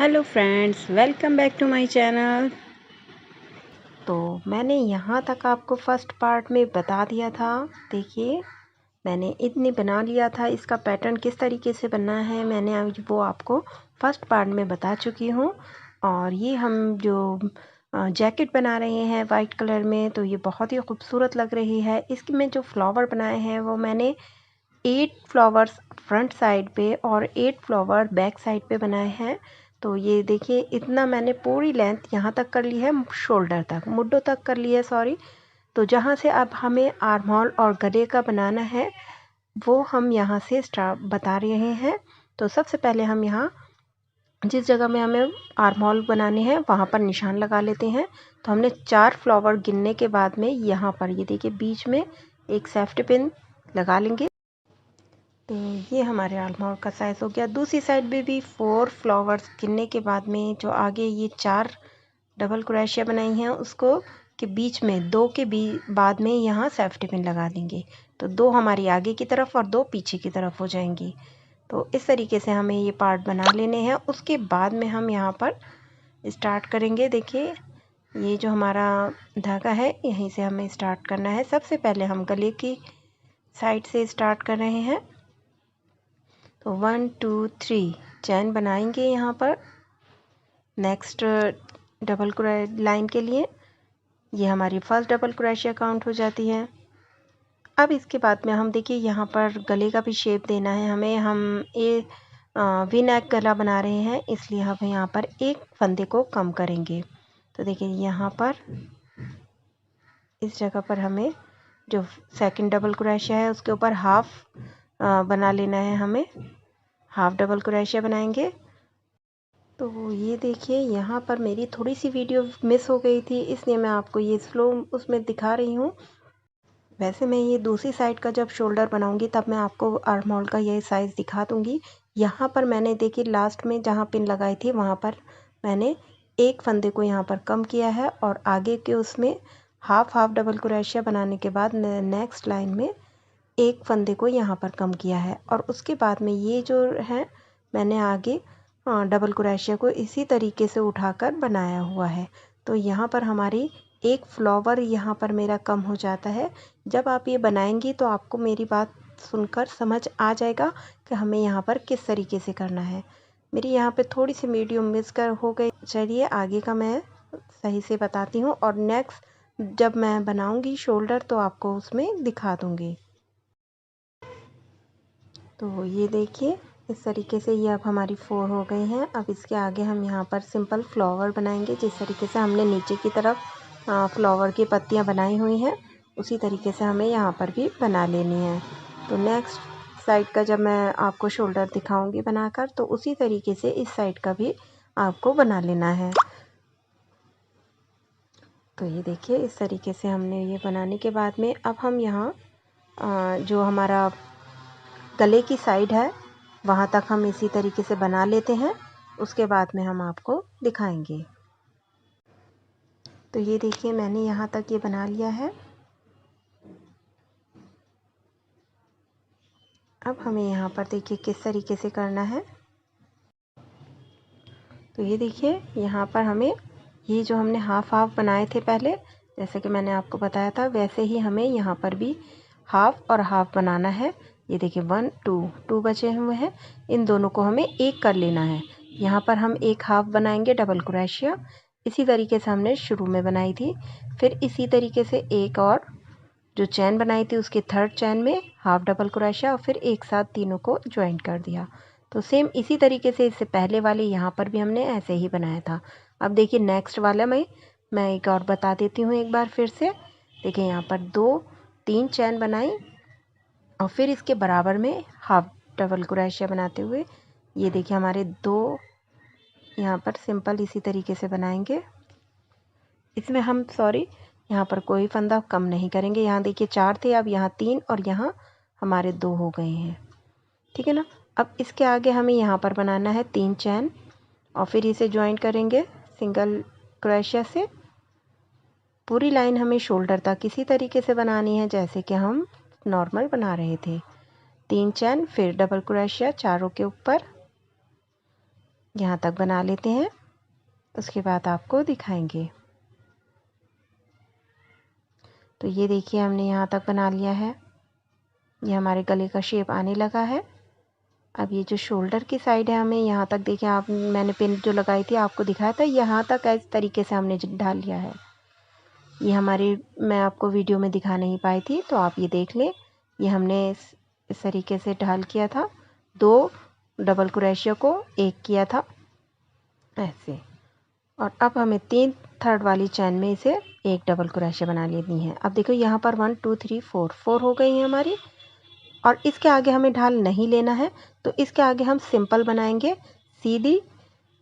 Hello friends, welcome back to my channel. तो मैंने यहाँ तक आपको फर्स्ट पार्ट में बता दिया था। देखिए, मैंने इतनी बना लिया था। इसका पैटर्न किस तरीके से बनना है मैंने आज वो आपको फर्स्ट पार्ट में बता चुकी हूँ। और ये हम जो जैकेट बना रहे हैं वाइट कलर में, तो ये बहुत ही खूबसूरत लग रही है। इसकी में जो फ्लावर बनाए हैं वो मैंने 8 फ्लावर्स फ्रंट साइड पे और 8 फ्लावर बैक साइड पे बनाए हैं। तो ये देखिए, इतना मैंने पूरी लेंथ यहाँ तक कर ली है, शोल्डर तक, मुड्डों तक कर ली है, सॉरी। तो जहाँ से अब हमें आर्म होल और गले का बनाना है वो हम यहाँ से स्टार्ट बता रहे हैं। तो सबसे पहले हम यहाँ जिस जगह में हमें आर्म होल बनाने हैं वहाँ पर निशान लगा लेते हैं। तो हमने 4 फ्लावर गिनने के बाद में यहाँ पर ये देखिए बीच में एक सेफ्टी पिन लगा लेंगे। तो ये हमारे आर्म होल का साइज़ हो गया। दूसरी साइड में भी 4 फ्लावर्स गिनने के बाद में जो आगे ये 4 डबल क्रोशिया बनाई हैं उसको के बीच में 2 के बाद में यहाँ सेफ्टी पिन लगा देंगे। तो 2 हमारी आगे की तरफ और 2 पीछे की तरफ हो जाएंगी। तो इस तरीके से हमें ये पार्ट बना लेने हैं। उसके बाद में हम यहाँ पर स्टार्ट करेंगे। देखिए, ये जो हमारा धागा है यहीं से हमें स्टार्ट करना है। सबसे पहले हम गले की साइड से स्टार्ट कर रहे हैं। तो 1 2 3 चैन बनाएंगे यहाँ पर नेक्स्ट डबल लाइन के लिए। ये हमारी फर्स्ट डबल क्रोशिया काउंट हो जाती है। अब इसके बाद में हम देखिए यहाँ पर गले का भी शेप देना है हमें। हम ये वी नेक गला बना रहे हैं, इसलिए हम यहाँ पर एक फंदे को कम करेंगे। तो देखिए यहाँ पर इस जगह पर हमें जो सेकंड डबल क्रोशिया है उसके ऊपर हाफ बना लेना है। हमें हाफ डबल क्रोशिया बनाएंगे। तो ये देखिए यहाँ पर मेरी थोड़ी सी वीडियो मिस हो गई थी, इसलिए मैं आपको ये स्लो उसमें दिखा रही हूँ। वैसे मैं ये दूसरी साइड का जब शोल्डर बनाऊंगी तब मैं आपको आर्म होल का ये साइज़ दिखा दूंगी। यहाँ पर मैंने देखिए लास्ट में जहाँ पिन लगाई थी वहाँ पर मैंने एक फंदे को यहाँ पर कम किया है और आगे के उसमें हाफ डबल क्रोशिया बनाने के बाद नेक्स्ट लाइन में एक फंदे को यहाँ पर कम किया है। और उसके बाद में ये जो है मैंने आगे डबल क्रोशिया को इसी तरीके से उठाकर बनाया हुआ है। तो यहाँ पर हमारी एक फ्लावर यहाँ पर मेरा कम हो जाता है। जब आप ये बनाएंगी तो आपको मेरी बात सुनकर समझ आ जाएगा कि हमें यहाँ पर किस तरीके से करना है। मेरी यहाँ पे थोड़ी सी वीडियो मिस कर हो गई। चलिए आगे का मैं सही से बताती हूँ और नेक्स्ट जब मैं बनाऊँगी शोल्डर तो आपको उसमें दिखा दूँगी। तो ये देखिए इस तरीके से ये अब हमारी 4 हो गई हैं। अब इसके आगे हम यहाँ पर सिंपल फ्लावर बनाएंगे। जिस तरीके से हमने नीचे की तरफ फ्लावर की पत्तियाँ बनाई हुई हैं उसी तरीके से हमें यहाँ पर भी बना लेनी है। तो नेक्स्ट साइड का जब मैं आपको शोल्डर दिखाऊंगी बनाकर तो उसी तरीके से इस साइड का भी आपको बना लेना है। तो ये देखिए इस तरीके से हमने ये बनाने के बाद में अब हम यहाँ जो हमारा गले की साइड है वहाँ तक हम इसी तरीके से बना लेते हैं। उसके बाद में हम आपको दिखाएंगे। तो ये देखिए मैंने यहाँ तक ये बना लिया है। अब हमें यहाँ पर देखिए किस तरीके से करना है। तो ये देखिए यहाँ पर हमें ये जो हमने हाफ बनाए थे पहले, जैसे कि मैंने आपको बताया था वैसे ही हमें यहाँ पर भी हाफ और हाफ बनाना है। ये देखिए 1 2 बचे हुए हैं, इन दोनों को हमें एक कर लेना है। यहाँ पर हम एक हाफ बनाएंगे डबल क्रोशिया, इसी तरीके से हमने शुरू में बनाई थी। फिर इसी तरीके से एक और जो चैन बनाई थी उसके थर्ड चैन में हाफ डबल क्रोशिया और फिर एक साथ तीनों को ज्वाइन कर दिया। तो सेम इसी तरीके से इससे पहले वाले यहाँ पर भी हमने ऐसे ही बनाया था। अब देखिए नेक्स्ट वाला मैं एक और बता देती हूँ एक बार फिर से। देखिए यहाँ पर 2 3 चैन बनाई और फिर इसके बराबर में हाफ डबल क्रोशिया बनाते हुए ये देखिए हमारे 2 यहाँ पर सिंपल इसी तरीके से बनाएंगे। इसमें हम यहाँ पर कोई फंदा कम नहीं करेंगे। यहाँ देखिए 4 थे, अब यहाँ 3 और यहाँ हमारे 2 हो गए हैं, ठीक है ना। अब इसके आगे हमें यहाँ पर बनाना है 3 चैन और फिर इसे ज्वाइन करेंगे सिंगल क्रोशिया से। पूरी लाइन हमें शोल्डर तक इसी तरीके से बनानी है जैसे कि हम नॉर्मल बना रहे थे। 3 चैन फिर डबल क्रोशिया चारों के ऊपर यहाँ तक बना लेते हैं, उसके बाद आपको दिखाएंगे। तो ये देखिए हमने यहाँ तक बना लिया है, ये हमारे गले का शेप आने लगा है। अब ये जो शोल्डर की साइड है हमें यहाँ तक, देखिए आप, मैंने पिन जो लगाई थी आपको दिखाया था, यहाँ तक इस तरीके से हमने ढाल लिया है। ये हमारी, मैं आपको वीडियो में दिखा नहीं पाई थी तो आप ये देख लें, ये हमने इस तरीके से ढाल किया था। 2 डबल क्रोशिया को एक किया था ऐसे, और अब हमें 3 थर्ड वाली चैन में इसे एक डबल क्रोशिया बना लेनी है। अब देखो यहाँ पर 1 2 3 4 हो गई हैं हमारी, और इसके आगे हमें ढाल नहीं लेना है, तो इसके आगे हम सिंपल बनाएंगे सीधी।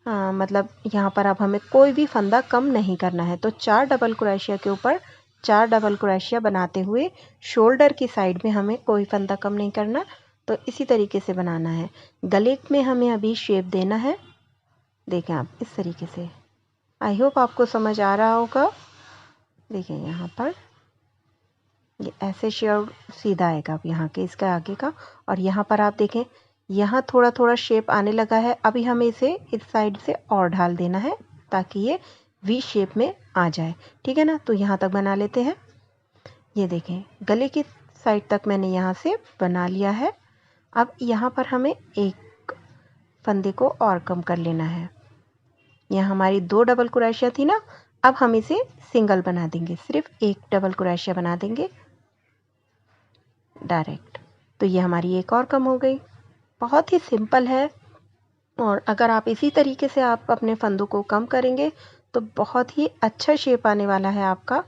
मतलब यहाँ पर अब हमें कोई भी फंदा कम नहीं करना है। तो 4 डबल क्रोशिया के ऊपर 4 डबल क्रोशिया बनाते हुए शोल्डर की साइड में हमें कोई फंदा कम नहीं करना। तो इसी तरीके से बनाना है। गले में हमें अभी शेप देना है, देखें आप इस तरीके से। आई होप आपको समझ आ रहा होगा। देखें यहाँ पर ये ऐसे शेप सीधा आएगा अब यहाँ के, इसका आगे का, और यहाँ पर आप देखें यहाँ थोड़ा थोड़ा शेप आने लगा है। अभी हमें इसे इस साइड से और ढाल देना है ताकि ये वी शेप में आ जाए, ठीक है ना। तो यहाँ तक बना लेते हैं। ये देखें गले की साइड तक मैंने यहाँ से बना लिया है। अब यहाँ पर हमें एक फंदे को और कम कर लेना है। यहाँ हमारी 2 डबल क्रोशिया थी ना, अब हम इसे सिंगल बना देंगे, सिर्फ एक डबल क्रोशिया बना देंगे डायरेक्ट। तो ये हमारी एक और कम हो गई। बहुत ही सिंपल है, और अगर आप इसी तरीके से आप अपने फंदों को कम करेंगे तो बहुत ही अच्छा शेप आने वाला है आपका,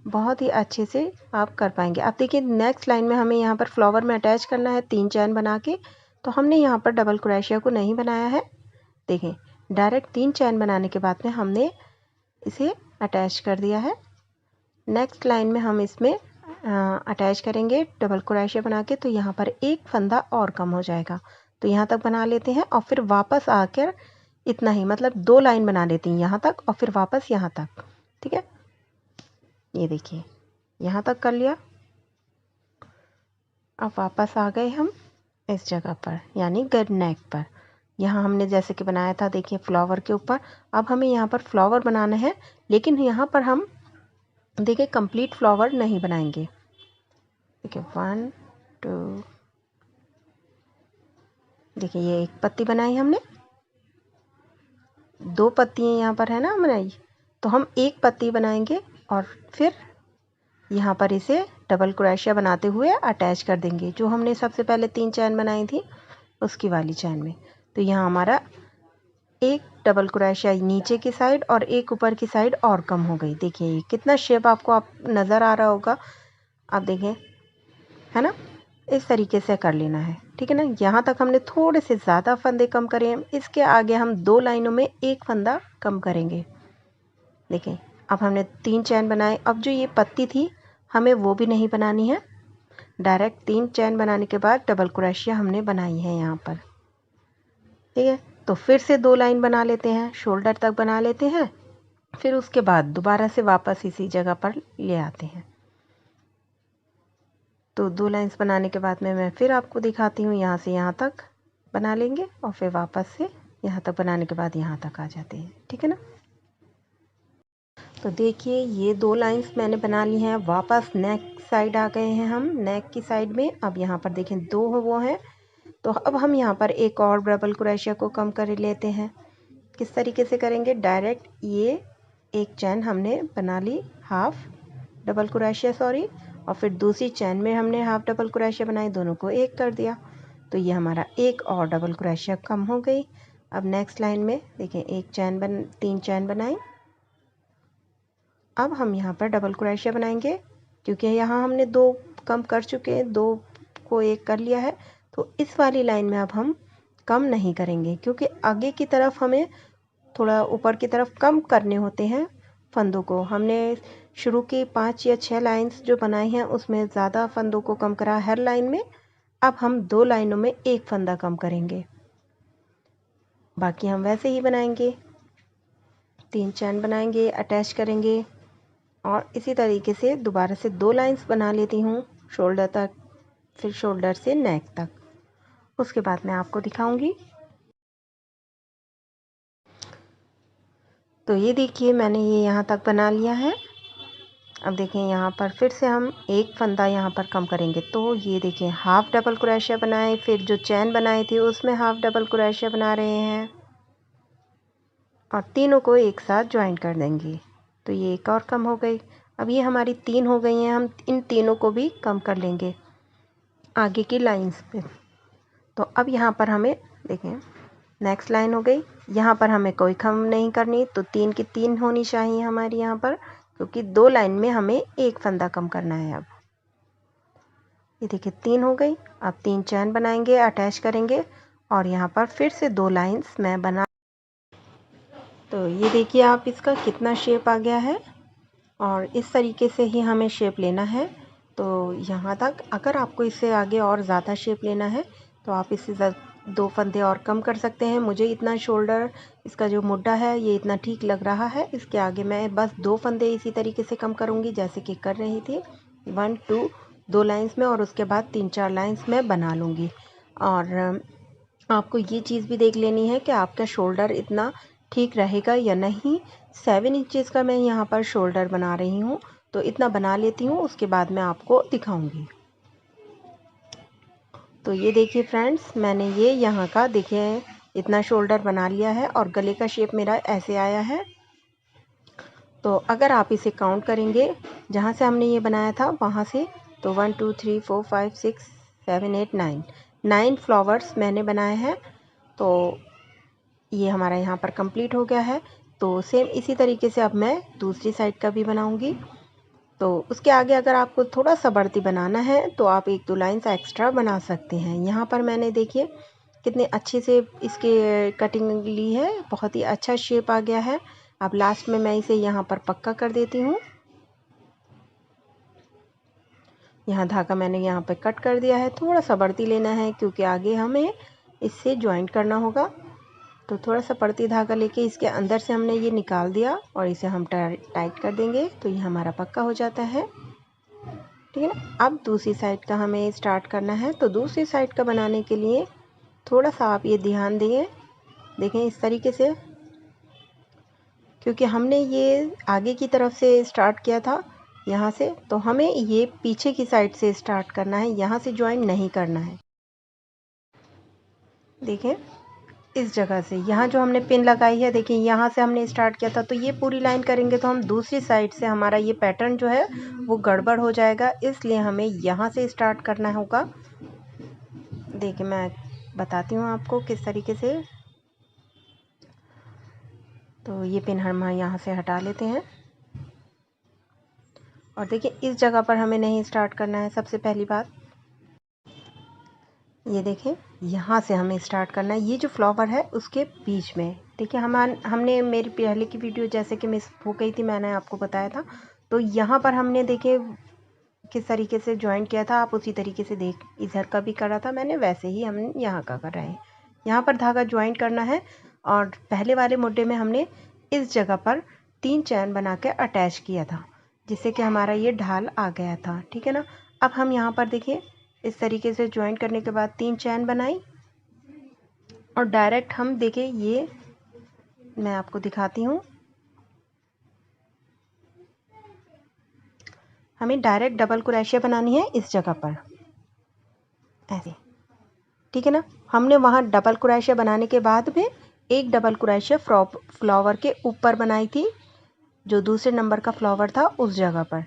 बहुत ही अच्छे से आप कर पाएंगे। आप देखिए नेक्स्ट लाइन में हमें यहाँ पर फ्लावर में अटैच करना है 3 चैन बना के, तो हमने यहाँ पर डबल क्रोशिया को नहीं बनाया है। देखें डायरेक्ट 3 चैन बनाने के बाद में हमने इसे अटैच कर दिया है। नेक्स्ट लाइन में हम इसमें अटैच करेंगे डबल क्रोशिया बना के, तो यहाँ पर एक फंदा और कम हो जाएगा। तो यहाँ तक बना लेते हैं और फिर वापस आकर इतना ही, मतलब 2 लाइन बना लेती हैं यहाँ तक और फिर वापस यहाँ तक, ठीक है। ये देखिए यहाँ तक कर लिया। अब वापस आ गए हम इस जगह पर, यानी गड नेक पर। यहाँ हमने जैसे कि बनाया था देखिए फ्लावर के ऊपर, अब हमें यहाँ पर फ्लावर बनाना है, लेकिन यहाँ पर हम देखिए कंप्लीट फ्लावर नहीं बनाएंगे। देखिए 1 2, देखिए ये एक पत्ती बनाई हमने, 2 पत्तियाँ यहाँ पर है ना बनाई, तो हम एक पत्ती बनाएंगे और फिर यहाँ पर इसे डबल क्रोशिया बनाते हुए अटैच कर देंगे, जो हमने सबसे पहले 3 चैन बनाई थी उसकी वाली चैन में। तो यहाँ हमारा एक डबल क्रोशिया नीचे की साइड और एक ऊपर की साइड और कम हो गई। देखिए ये कितना शेप आपको आप नज़र आ रहा होगा, आप देखें, है ना। इस तरीके से कर लेना है, ठीक है ना। यहाँ तक हमने थोड़े से ज़्यादा फंदे कम करे हैं, इसके आगे हम 2 लाइनों में एक फंदा कम करेंगे। देखें अब हमने 3 चैन बनाए, अब जो ये पत्ती थी हमें वो भी नहीं बनानी है, डायरेक्ट 3 चैन बनाने के बाद डबल क्रोशिया हमने बनाई है यहाँ पर, ठीक है। तो फिर से 2 लाइन बना लेते हैं, शोल्डर तक बना लेते हैं, फिर उसके बाद दोबारा से वापस इसी जगह पर ले आते हैं। तो 2 लाइंस बनाने के बाद में मैं फिर आपको दिखाती हूँ, यहाँ से यहाँ तक बना लेंगे और फिर वापस से यहाँ तक बनाने के बाद यहाँ तक आ जाते हैं, ठीक है ना। तो देखिए ये 2 लाइंस मैंने बना ली हैं, वापस नेक साइड आ गए हैं हम, नेक की साइड में। अब यहाँ पर देखें 2 वो हैं, तो अब हम यहाँ पर एक और डबल क्रोशिया को कम कर लेते हैं। किस तरीके से करेंगे, डायरेक्ट ये एक चैन हमने बना ली, हाफ डबल क्रोशिया सॉरी, और फिर दूसरी चैन में हमने हाफ डबल क्रोशिया बनाई, दोनों को एक कर दिया। तो ये हमारा एक और डबल क्रोशिया कम हो गई। अब नेक्स्ट लाइन में देखें एक चैन 3 चैन बनाई। अब हम यहाँ पर डबल क्रोशिया बनाएंगे, क्योंकि यहाँ हमने 2 कम कर चुके हैं, 2 को एक कर लिया है। तो इस वाली लाइन में अब हम कम नहीं करेंगे, क्योंकि आगे की तरफ हमें थोड़ा ऊपर की तरफ कम करने होते हैं फंदों को। हमने शुरू की 5 या 6 लाइंस जो बनाई हैं उसमें ज़्यादा फंदों को कम करा हर लाइन में। अब हम 2 लाइनों में एक फंदा कम करेंगे, बाकी हम वैसे ही बनाएंगे, 3 चैन बनाएंगे, अटैच करेंगे, और इसी तरीके से दोबारा से 2 लाइंस बना लेती हूँ शोल्डर तक, फिर शोल्डर से नेक तक। उसके बाद मैं आपको दिखाऊंगी। तो ये देखिए मैंने ये यहाँ तक बना लिया है। अब देखें यहाँ पर फिर से हम एक फंदा यहाँ पर कम करेंगे। तो ये देखें हाफ डबल क्रोशिया बनाए, फिर जो चैन बनाई थी उसमें हाफ डबल क्रोशिया बना रहे हैं और तीनों को एक साथ ज्वाइन कर देंगे। तो ये एक और कम हो गई। अब ये हमारी 3 हो गई हैं, हम इन तीनों को भी कम कर लेंगे आगे की लाइंस पे। तो अब यहाँ पर हमें देखें नेक्स्ट लाइन हो गई, यहाँ पर हमें कोई कम नहीं करनी, तो 3 की 3 होनी चाहिए हमारी यहाँ पर, क्योंकि 2 लाइन में हमें एक फंदा कम करना है। अब ये देखिए 3 हो गई। अब 3 चैन बनाएंगे, अटैच करेंगे और यहाँ पर फिर से 2 लाइंस मैं बना। तो ये देखिए आप इसका कितना शेप आ गया है और इस तरीके से ही हमें शेप लेना है। तो यहाँ तक, अगर आपको इससे आगे और ज़्यादा शेप लेना है तो आप इससे 2 फंदे और कम कर सकते हैं। मुझे इतना शोल्डर, इसका जो मुड्ढा है ये इतना ठीक लग रहा है। इसके आगे मैं बस 2 फंदे इसी तरीके से कम करूँगी जैसे कि कर रही थी, 1 2 2 लाइंस में, और उसके बाद 3-4 लाइंस में बना लूँगी। और आपको ये चीज़ भी देख लेनी है कि आपका शोल्डर इतना ठीक रहेगा या नहीं। 7 इंचेस का मैं यहाँ पर शोल्डर बना रही हूँ, तो इतना बना लेती हूँ, उसके बाद मैं आपको दिखाऊंगी। तो ये देखिए फ्रेंड्स, मैंने ये यहाँ का देखिए इतना शोल्डर बना लिया है और गले का शेप मेरा ऐसे आया है। तो अगर आप इसे काउंट करेंगे जहाँ से हमने ये बनाया था वहाँ से, तो 1 2 3 4 5 6 7 8 9 फ्लावर्स मैंने बनाए हैं। तो ये हमारा यहाँ पर कंप्लीट हो गया है। तो सेम इसी तरीके से अब मैं दूसरी साइड का भी बनाऊंगी। तो उसके आगे अगर आपको थोड़ा सा बढ़ती बनाना है तो आप 1-2 लाइंस एक्स्ट्रा बना सकते हैं। यहाँ पर मैंने देखिए कितने अच्छे से इसके कटिंग ली है, बहुत ही अच्छा शेप आ गया है। अब लास्ट में मैं इसे यहाँ पर पक्का कर देती हूँ। यहाँ धागा मैंने यहाँ पे कट कर दिया है, थोड़ा सा बढ़ती लेना है क्योंकि आगे हमें इससे ज्वाइंट करना होगा। तो थोड़ा सा बढ़ती धागा लेके इसके अंदर से हमने ये निकाल दिया और इसे हम टाइट कर देंगे, तो ये हमारा पक्का हो जाता है। ठीक है ना। अब दूसरी साइड का हमें स्टार्ट करना है। तो दूसरी साइड का बनाने के लिए थोड़ा सा आप ये ध्यान दें, देखें इस तरीके से, क्योंकि हमने ये आगे की तरफ से स्टार्ट किया था यहाँ से, तो हमें ये पीछे की साइड से स्टार्ट करना है, यहाँ से ज्वाइन नहीं करना है। देखें इस जगह से, यहाँ जो हमने पिन लगाई है, देखिए यहाँ से हमने स्टार्ट किया था, तो ये पूरी लाइन करेंगे तो हम दूसरी साइड से हमारा ये पैटर्न जो है वो गड़बड़ हो जाएगा, इसलिए हमें यहाँ से स्टार्ट करना होगा। देखिए मैं बताती हूँ आपको किस तरीके से। तो ये पिन हम यहाँ से हटा लेते हैं और देखिए इस जगह पर हमें नहीं स्टार्ट करना है। सबसे पहली बात ये देखें, यहाँ से हमें स्टार्ट करना है, ये जो फ्लावर है उसके बीच में। देखिए हमने मेरी पहले की वीडियो जैसे कि मिस हो गई थी, मैंने आपको बताया था, तो यहाँ पर हमने देखे किस तरीके से ज्वाइन किया था, आप उसी तरीके से देख, इधर का भी करा था मैंने, वैसे ही हम यहाँ का कर रहे हैं। यहाँ पर धागा ज्वाइन करना है और पहले वाले मुड्ढे में हमने इस जगह पर 3 चैन बना के अटैच किया था, जिससे कि हमारा ये ढाल आ गया था। ठीक है ना। अब हम यहाँ पर देखिए इस तरीके से ज्वाइन करने के बाद 3 चैन बनाई और डायरेक्ट हम देखिए, ये मैं आपको दिखाती हूँ, हमें डायरेक्ट डबल क्रोशिया बनानी है इस जगह पर ऐसे। ठीक है ना। हमने वहाँ डबल क्रोशिया बनाने के बाद में एक डबल क्रोशिया फ्लावर के ऊपर बनाई थी, जो दूसरे नंबर का फ्लावर था उस जगह पर,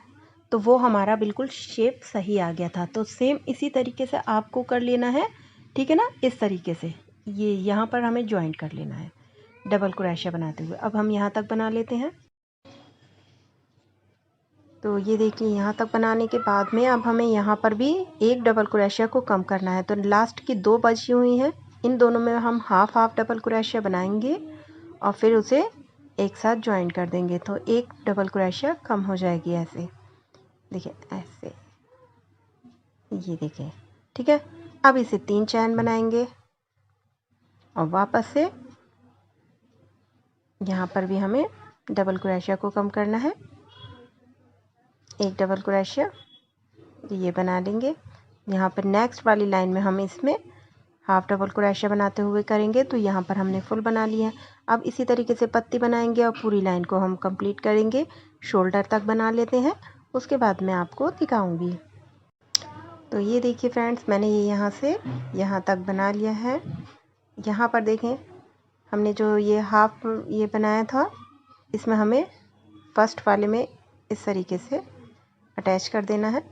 तो वो हमारा बिल्कुल शेप सही आ गया था। तो सेम इसी तरीके से आपको कर लेना है। ठीक है ना। इस तरीके से ये यहाँ पर हमें ज्वाइन कर लेना है डबल क्रोशिया बनाते हुए। अब हम यहाँ तक बना लेते हैं। तो ये देखिए यहाँ तक बनाने के बाद में अब हमें यहाँ पर भी एक डबल क्रोशिया को कम करना है। तो लास्ट की 2 बची हुई हैं, इन दोनों में हम हाफ हाफ डबल क्रोशिया बनाएंगे और फिर उसे एक साथ ज्वाइन कर देंगे, तो एक डबल क्रोशिया कम हो जाएगी ऐसे। देखिए ऐसे, ये देखिए। ठीक है। अब इसे 3 चैन बनाएंगे और वापस से यहाँ पर भी हमें डबल क्रोशिया को कम करना है, एक डबल क्रोशिया ये बना लेंगे। यहाँ पर नेक्स्ट वाली लाइन में हम इसमें हाफ डबल क्रोशिया बनाते हुए करेंगे। तो यहाँ पर हमने फुल बना लिया है। अब इसी तरीके से पत्ती बनाएंगे और पूरी लाइन को हम कंप्लीट करेंगे, शोल्डर तक बना लेते हैं, उसके बाद मैं आपको दिखाऊंगी। तो ये देखिए फ्रेंड्स, मैंने ये यहाँ से यहाँ तक बना लिया है। यहाँ पर देखें, हमने जो ये हाफ ये बनाया था, इसमें हमें फर्स्ट वाले में इस तरीके से अटैच कर देना है,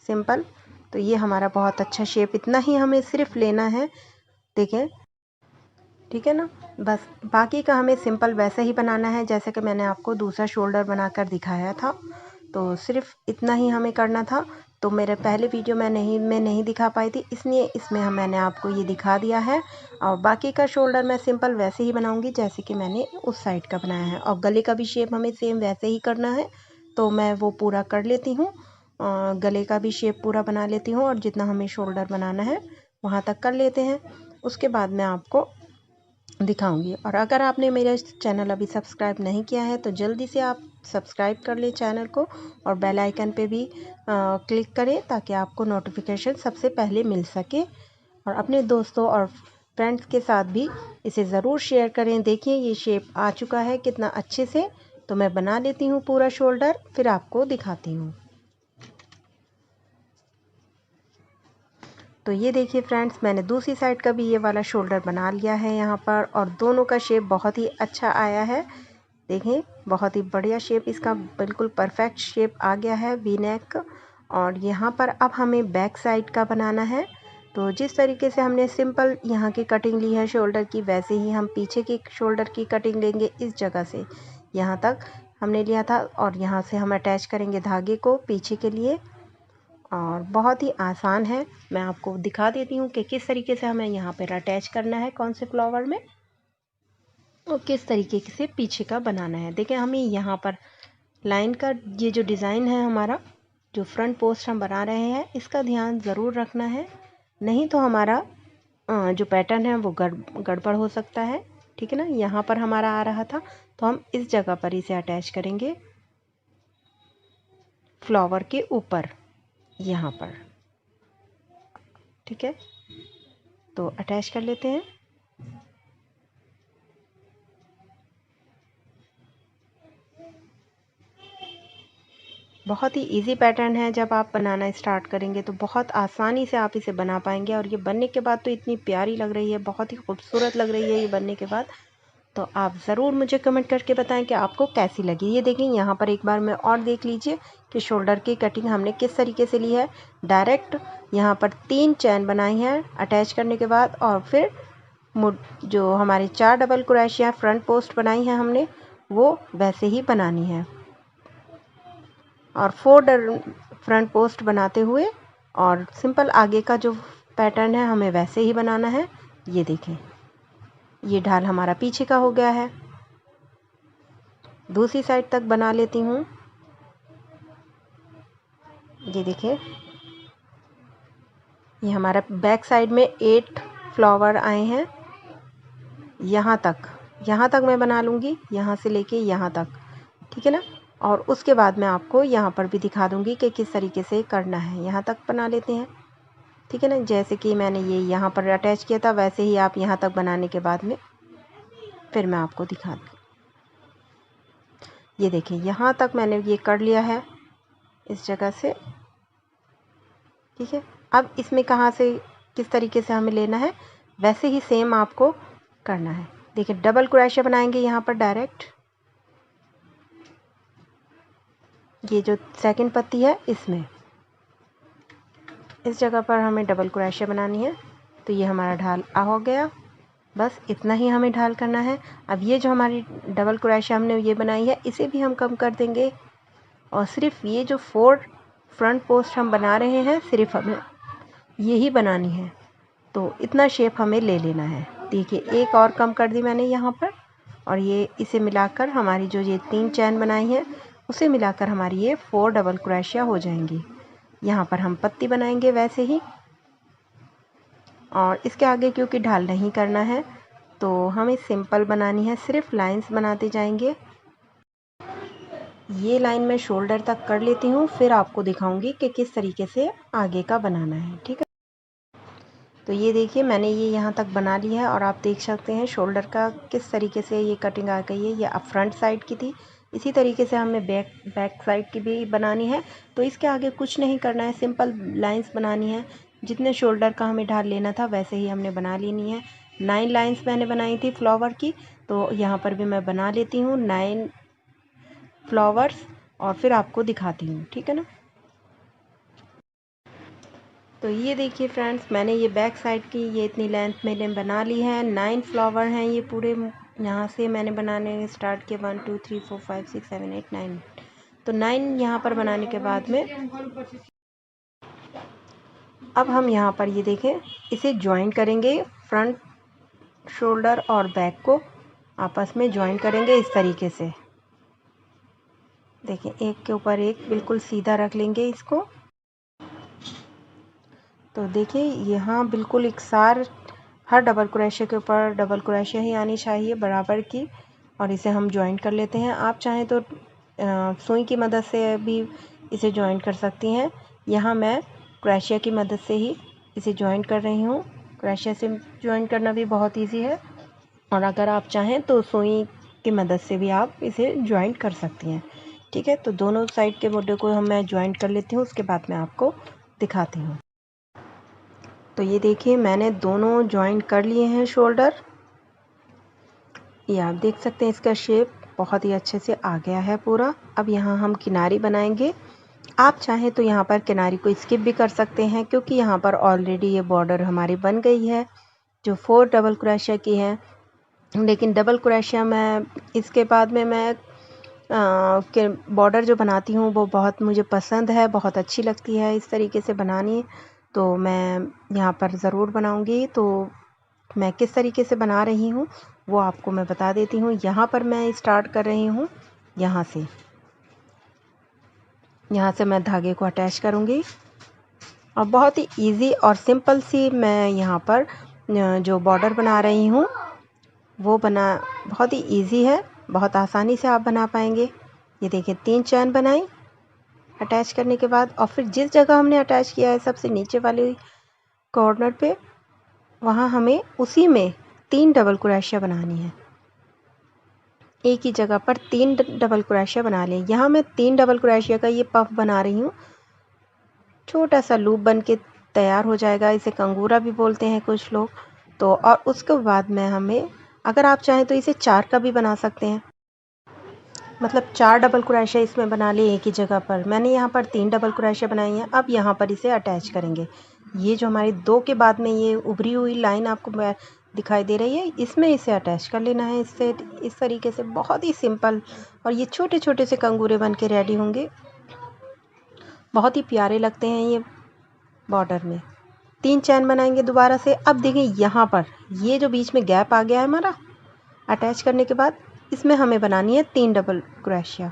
सिंपल। तो ये हमारा बहुत अच्छा शेप, इतना ही हमें सिर्फ लेना है, देखें, ठीक है ना। बस बाकी का हमें सिंपल वैसे ही बनाना है जैसे कि मैंने आपको दूसरा शोल्डर बनाकर दिखाया था। तो सिर्फ इतना ही हमें करना था। तो मेरे पहले वीडियो मैं नहीं दिखा पाई थी, इसलिए इसमें मैंने आपको ये दिखा दिया है। और बाकी का शोल्डर मैं सिंपल वैसे ही बनाऊंगी जैसे कि मैंने उस साइड का बनाया है। और गले का भी शेप हमें सेम वैसे ही करना है, तो मैं वो पूरा कर लेती हूँ। गले का भी शेप पूरा बना लेती हूँ और जितना हमें शोल्डर बनाना है वहाँ तक कर लेते हैं, उसके बाद मैं आपको दिखाऊंगी। और अगर आपने मेरा चैनल अभी सब्सक्राइब नहीं किया है तो जल्दी से आप सब्सक्राइब कर लें चैनल को, और बेल आइकन पे भी क्लिक करें ताकि आपको नोटिफिकेशन सबसे पहले मिल सके। और अपने दोस्तों और फ्रेंड्स के साथ भी इसे ज़रूर शेयर करें। देखिए ये शेप आ चुका है कितना अच्छे से। तो मैं बना लेती हूँ पूरा शोल्डर, फिर आपको दिखाती हूँ। तो ये देखिए फ्रेंड्स, मैंने दूसरी साइड का भी ये वाला शोल्डर बना लिया है यहाँ पर, और दोनों का शेप बहुत ही अच्छा आया है। देखें, बहुत ही बढ़िया शेप, इसका बिल्कुल परफेक्ट शेप आ गया है, वी नेक। और यहाँ पर अब हमें बैक साइड का बनाना है। तो जिस तरीके से हमने सिंपल यहाँ की कटिंग ली है शोल्डर की, वैसे ही हम पीछे की शोल्डर की कटिंग लेंगे। इस जगह से यहाँ तक हमने लिया था, और यहाँ से हम अटैच करेंगे धागे को पीछे के लिए। और बहुत ही आसान है, मैं आपको दिखा देती हूँ कि किस तरीके से हमें यहाँ पर अटैच करना है, कौन से फ्लावर में, और किस तरीके से पीछे का बनाना है। देखिए, हमें यहाँ पर लाइन का ये जो डिज़ाइन है हमारा, जो फ्रंट पोस्ट हम बना रहे हैं, इसका ध्यान ज़रूर रखना है, नहीं तो हमारा जो पैटर्न है वो गड़बड़ हो सकता है। ठीक है ना। यहाँ पर हमारा आ रहा था, तो हम इस जगह पर इसे अटैच करेंगे फ्लावर के ऊपर, यहाँ पर। ठीक है, तो अटैच कर लेते हैं। बहुत ही इजी पैटर्न है, जब आप बनाना स्टार्ट करेंगे तो बहुत आसानी से आप इसे बना पाएंगे। और ये बनने के बाद तो इतनी प्यारी लग रही है, बहुत ही खूबसूरत लग रही है ये बनने के बाद। तो आप ज़रूर मुझे कमेंट करके बताएं कि आपको कैसी लगी। ये देखें, यहाँ पर एक बार में और देख लीजिए कि शोल्डर की कटिंग हमने किस तरीके से ली है। डायरेक्ट यहाँ पर 3 चैन बनाई हैं अटैच करने के बाद, और फिर जो हमारी 4 डबल क्रोशिया फ्रंट पोस्ट बनाई हैं हमने, वो वैसे ही बनानी है। और 4 फ्रंट पोस्ट बनाते हुए, और सिंपल आगे का जो पैटर्न है हमें वैसे ही बनाना है। ये देखें, ये ढाल हमारा पीछे का हो गया है। दूसरी साइड तक बना लेती हूँ। ये देखें, ये हमारा बैक साइड में 8 फ्लावर आए हैं। यहाँ तक मैं बना लूँगी, यहाँ से लेके यहाँ तक। ठीक है ना। और उसके बाद मैं आपको यहाँ पर भी दिखा दूँगी कि किस तरीके से करना है। यहाँ तक बना लेते हैं। ठीक है ना। जैसे कि मैंने ये यहाँ पर अटैच किया था, वैसे ही आप यहाँ तक बनाने के बाद में फिर मैं आपको दिखा दूँ। ये देखिए, यहाँ तक मैंने ये कर लिया है इस जगह से। ठीक है। अब इसमें कहाँ से किस तरीके से हमें लेना है, वैसे ही सेम आपको करना है। देखिए, डबल क्रोशिया बनाएंगे यहाँ पर डायरेक्ट। ये जो सेकंड पत्ती है, इसमें इस जगह पर हमें डबल क्रोशिया बनानी है। तो ये हमारा ढाल हो गया। बस इतना ही हमें ढाल करना है। अब ये जो हमारी डबल क्रोशिया हमने ये बनाई है, इसे भी हम कम कर देंगे। और सिर्फ ये जो 4 फ्रंट पोस्ट हम बना रहे हैं, सिर्फ हमें यही बनानी है। तो इतना शेप हमें ले लेना है। देखिए, एक और कम कर दी मैंने यहाँ पर, और ये इसे मिलाकर हमारी जो ये 3 चैन बनाई है, उसे मिलाकर हमारी ये 4 डबल क्रोशिया हो जाएंगी। यहाँ पर हम पत्ती बनाएंगे वैसे ही, और इसके आगे क्योंकि ढाल नहीं करना है तो हमें सिंपल बनानी है, सिर्फ लाइंस बनाते जाएंगे। ये लाइन मैं शोल्डर तक कर लेती हूँ, फिर आपको दिखाऊंगी कि किस तरीके से आगे का बनाना है। ठीक है। तो ये देखिए मैंने ये यहाँ तक बना लिया है और आप देख सकते हैं शोल्डर का किस तरीके से ये कटिंग आ गई है। ये अब फ्रंट साइड की थी, इसी तरीके से हमें बैक साइड की भी बनानी है। तो इसके आगे कुछ नहीं करना है, सिंपल लाइंस बनानी है। जितने शोल्डर का हमें ढाल लेना था वैसे ही हमने बना लेनी है। 9 लाइंस मैंने बनाई थी फ्लावर की, तो यहाँ पर भी मैं बना लेती हूँ 9 फ्लावर्स और फिर आपको दिखाती हूँ, ठीक है ना। तो ये देखिए फ्रेंड्स, मैंने ये बैक साइड की ये इतनी लेंथ मैंने बना ली है। 9 फ्लावर हैं ये पूरे। यहाँ से मैंने बनाने स्टार्ट किए 1 2 3 4 5 6 7 8 9। तो 9 यहाँ पर बनाने के बाद में अब हम यहाँ पर ये देखें इसे ज्वाइन करेंगे। फ्रंट शोल्डर और बैक को आपस में ज्वाइन करेंगे इस तरीके से। देखें एक के ऊपर एक बिल्कुल सीधा रख लेंगे इसको। तो देखिए यहाँ बिल्कुल एकसार हर डबल क्रोशिया के ऊपर डबल क्रोशिया ही आनी चाहिए बराबर की, और इसे हम ज्वाइन कर लेते हैं। आप चाहें तो सुई की मदद से भी इसे ज्वाइन कर सकती हैं। यहाँ मैं क्रोशिया की मदद से ही इसे ज्वाइन कर रही हूँ। क्रोशिया से ज्वाइन करना भी बहुत इजी है, और अगर आप चाहें तो सुई की मदद से भी आप इसे ज्वाइन कर सकती हैं, ठीक है। तो दोनों साइड के मोटे को मैं ज्वाइन कर लेती हूँ, उसके बाद मैं आपको दिखाती हूँ। तो ये देखिए मैंने दोनों ज्वाइन कर लिए हैं शोल्डर। ये आप देख सकते हैं इसका शेप बहुत ही अच्छे से आ गया है पूरा। अब यहाँ हम किनारी बनाएंगे। आप चाहें तो यहाँ पर किनारी को स्किप भी कर सकते हैं, क्योंकि यहाँ पर ऑलरेडी ये बॉर्डर हमारी बन गई है जो 4 डबल क्रोशिया की है। लेकिन डबल क्रोशिया मैं इसके बाद में मैं के बॉर्डर जो बनाती हूँ वो बहुत मुझे पसंद है, बहुत अच्छी लगती है इस तरीके से बनानी। तो मैं यहाँ पर ज़रूर बनाऊँगी। तो मैं किस तरीके से बना रही हूँ वो आपको मैं बता देती हूँ। यहाँ पर मैं स्टार्ट कर रही हूँ, यहाँ से मैं धागे को अटैच करूँगी, और बहुत ही इजी और सिंपल सी मैं यहाँ पर जो बॉर्डर बना रही हूँ वो बहुत ही इजी है, बहुत आसानी से आप बना पाएंगे। ये देखिए 3 चैन बनाई अटैच करने के बाद, और फिर जिस जगह हमने अटैच किया है सबसे नीचे वाले कॉर्नर पे, वहाँ हमें उसी में 3 डबल क्रोशिया बनानी है। एक ही जगह पर 3 डबल क्रोशिया बना लें। यहाँ मैं 3 डबल क्रोशिया का ये पफ बना रही हूँ। छोटा सा लूप बन के तैयार हो जाएगा, इसे कंगूरा भी बोलते हैं कुछ लोग। तो और उसके बाद में हमें, अगर आप चाहें तो इसे 4 का भी बना सकते हैं, मतलब 4 डबल क्रोशिया इसमें बना लें एक ही जगह पर। मैंने यहाँ पर 3 डबल क्रोशिया बनाई हैं। अब यहाँ पर इसे अटैच करेंगे। ये जो हमारी 2 के बाद में ये उभरी हुई लाइन आपको दिखाई दे रही है, इसमें इसे अटैच कर लेना है इससे, इस तरीके से। बहुत ही सिंपल, और ये छोटे छोटे से कंगूरे बन के रेडी होंगे। बहुत ही प्यारे लगते हैं ये बॉर्डर में। 3 चैन बनाएंगे दोबारा से। अब देखिए यहाँ पर ये जो बीच में गैप आ गया है हमारा अटैच करने के बाद, इसमें हमें बनानी है 3 डबल क्रोशिया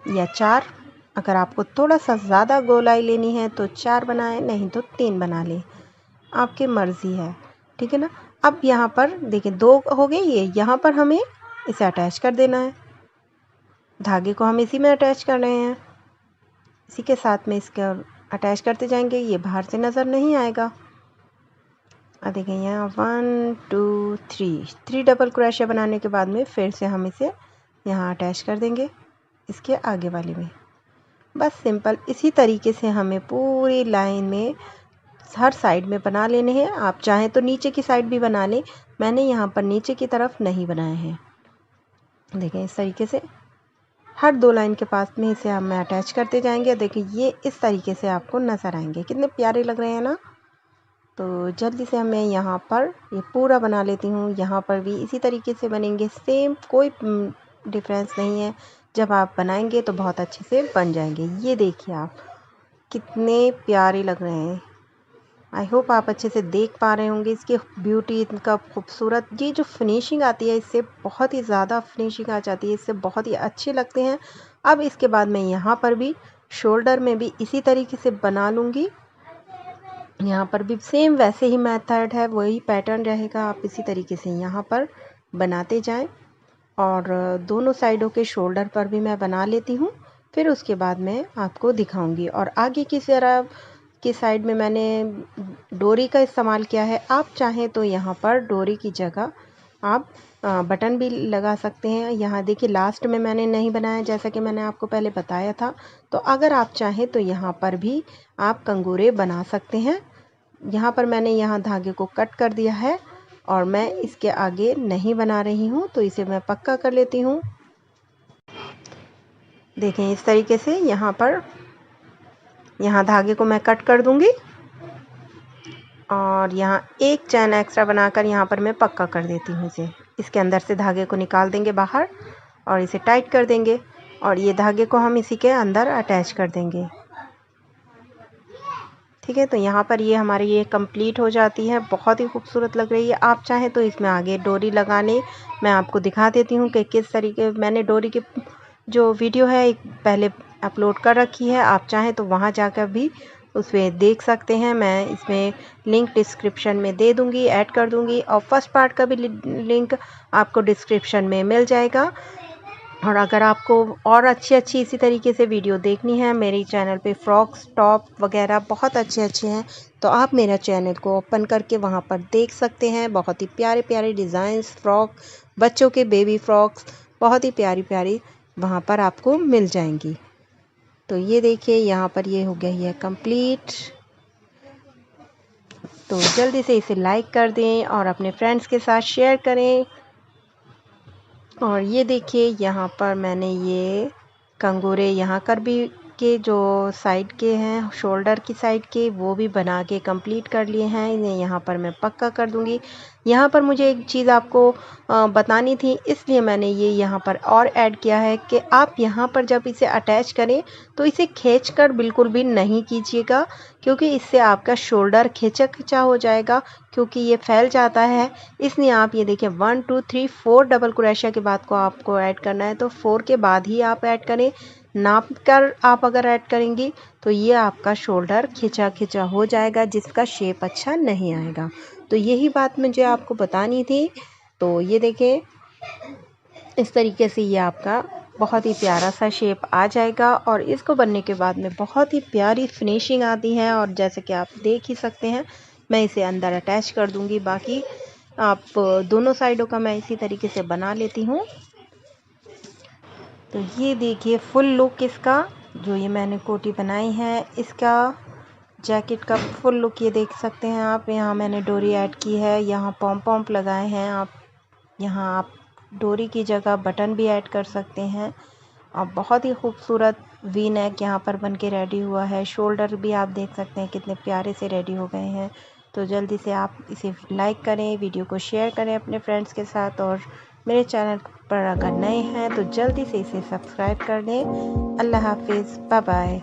या 4। अगर आपको थोड़ा सा ज़्यादा गोलाई लेनी है तो 4 बनाएं, नहीं तो 3 बना लें, आपकी मर्ज़ी है, ठीक है ना। अब यहाँ पर देखिए 2 हो गई ये, यहाँ पर हमें इसे अटैच कर देना है। धागे को हम इसी में अटैच कर रहे हैं, इसी के साथ में इसका अटैच करते जाएंगे। ये बाहर से नज़र नहीं आएगा। अब देखिए यहाँ 1 2 3 डबल क्रोशिया बनाने के बाद में फिर से हम इसे यहाँ अटैच कर देंगे इसके आगे वाले में। बस सिंपल इसी तरीके से हमें पूरी लाइन में हर साइड में बना लेने हैं। आप चाहें तो नीचे की साइड भी बना लें, मैंने यहाँ पर नीचे की तरफ नहीं बनाए हैं। देखें इस तरीके से हर 2 लाइन के पास में इसे हम अटैच करते जाएंगे। देखिए ये इस तरीके से आपको नज़र आएंगे, कितने प्यारे लग रहे हैं ना। तो जल्दी से मैं यहाँ पर ये पूरा बना लेती हूँ। यहाँ पर भी इसी तरीके से बनेंगे सेम, कोई डिफरेंस नहीं है। जब आप बनाएंगे तो बहुत अच्छे से बन जाएंगे। ये देखिए आप कितने प्यारे लग रहे हैं। आई होप आप अच्छे से देख पा रहे होंगे इसकी ब्यूटी, इनका खूबसूरत। ये जो फिनिशिंग आती है इससे बहुत ही ज़्यादा फिनिशिंग आ जाती है, इससे बहुत ही अच्छे लगते हैं। अब इसके बाद मैं यहाँ पर भी शोल्डर में भी इसी तरीके से बना लूँगी। यहाँ पर भी सेम वैसे ही मेथड है, वही पैटर्न रहेगा। आप इसी तरीके से यहाँ पर बनाते जाएं, और दोनों साइडों के शोल्डर पर भी मैं बना लेती हूँ। फिर उसके बाद मैं आपको दिखाऊंगी, और आगे की तरफ की साइड में मैंने डोरी का इस्तेमाल किया है। आप चाहें तो यहाँ पर डोरी की जगह आप बटन भी लगा सकते हैं। यहाँ देखिए लास्ट में मैंने नहीं बनाया, जैसा कि मैंने आपको पहले बताया था। तो अगर आप चाहें तो यहाँ पर भी आप कंगूरे बना सकते हैं। यहाँ पर मैंने यहाँ धागे को कट कर दिया है और मैं इसके आगे नहीं बना रही हूँ, तो इसे मैं पक्का कर लेती हूँ। देखें इस तरीके से यहाँ धागे को मैं कट कर दूंगी और यहाँ एक चैन एक्स्ट्रा बनाकर यहाँ पर मैं पक्का कर देती हूँ इसे। इसके अंदर से धागे को निकाल देंगे बाहर और इसे टाइट कर देंगे और ये धागे को हम इसी के अंदर अटैच कर देंगे। ठीक है, तो यहाँ पर ये हमारी ये कंप्लीट हो जाती है। बहुत ही खूबसूरत लग रही है। आप चाहें तो इसमें आगे डोरी लगाने मैं आपको दिखा देती हूँ कि किस तरीके मैंने डोरी की जो वीडियो है एक पहले अपलोड कर रखी है। आप चाहें तो वहाँ जाकर भी उसमें देख सकते हैं। मैं इसमें लिंक डिस्क्रिप्शन में दे दूँगी, ऐड कर दूँगी और फर्स्ट पार्ट का भी लिंक आपको डिस्क्रिप्शन में मिल जाएगा। और अगर आपको और अच्छी इसी तरीके से वीडियो देखनी है, मेरी चैनल पे फ्रॉक्स टॉप वगैरह बहुत अच्छे हैं, तो आप मेरा चैनल को ओपन करके वहाँ पर देख सकते हैं। बहुत ही प्यारे डिज़ाइंस फ्रॉक, बच्चों के बेबी फ्रॉक्स बहुत ही प्यारी वहाँ पर आपको मिल जाएंगी। तो ये देखिए यहाँ पर ये हो गई है कंप्लीट। तो जल्दी से इसे लाइक कर दें और अपने फ्रेंड्स के साथ शेयर करें। और ये देखिए यहाँ पर मैंने ये कंगूरे यहाँ कर भी के जो साइड के हैं, शोल्डर की साइड के, वो भी बना के कंप्लीट कर लिए हैं। इन्हें यहाँ पर मैं पक्का कर दूँगी। यहाँ पर मुझे एक चीज़ आपको बतानी थी, इसलिए मैंने ये यहाँ पर और ऐड किया है कि आप यहाँ पर जब इसे अटैच करें तो इसे खींचकर बिल्कुल भी नहीं कीजिएगा, क्योंकि इससे आपका शोल्डर खिंचा हो जाएगा, क्योंकि ये फैल जाता है। इसलिए आप ये देखिए 1 2 3 4 डबल क्रोशिया के बाद को आपको ऐड करना है, तो 4 के बाद ही आप ऐड करें। नाप कर आप अगर ऐड करेंगी तो ये आपका शोल्डर खिंचा हो जाएगा, जिसका शेप अच्छा नहीं आएगा। तो यही बात मुझे आपको बतानी थी। तो ये देखें इस तरीके से ये आपका बहुत ही प्यारा सा शेप आ जाएगा और इसको बनने के बाद में बहुत ही प्यारी फिनिशिंग आती है। और जैसे कि आप देख ही सकते हैं, मैं इसे अंदर अटैच कर दूंगी। बाकी आप दोनों साइडों का मैं इसी तरीके से बना लेती हूँ। तो ये देखिए फुल लुक इसका, जो ये मैंने कोटी बनाई है, इसका जैकेट का फुल लुक ये देख सकते हैं आप। यहाँ मैंने डोरी ऐड की है, यहाँ पॉम्प लगाए हैं। यहाँ आप डोरी की जगह बटन भी ऐड कर सकते हैं। और बहुत ही खूबसूरत वी नेक यहाँ पर बन के रेडी हुआ है। शोल्डर भी आप देख सकते हैं कितने प्यारे से रेडी हो गए हैं। तो जल्दी से आप इसे लाइक करें, वीडियो को शेयर करें अपने फ्रेंड्स के साथ, और मेरे चैनल पर अगर नए हैं तो जल्दी से इसे सब्सक्राइब कर दें। अल्लाह हाफिज़, बाय बाय।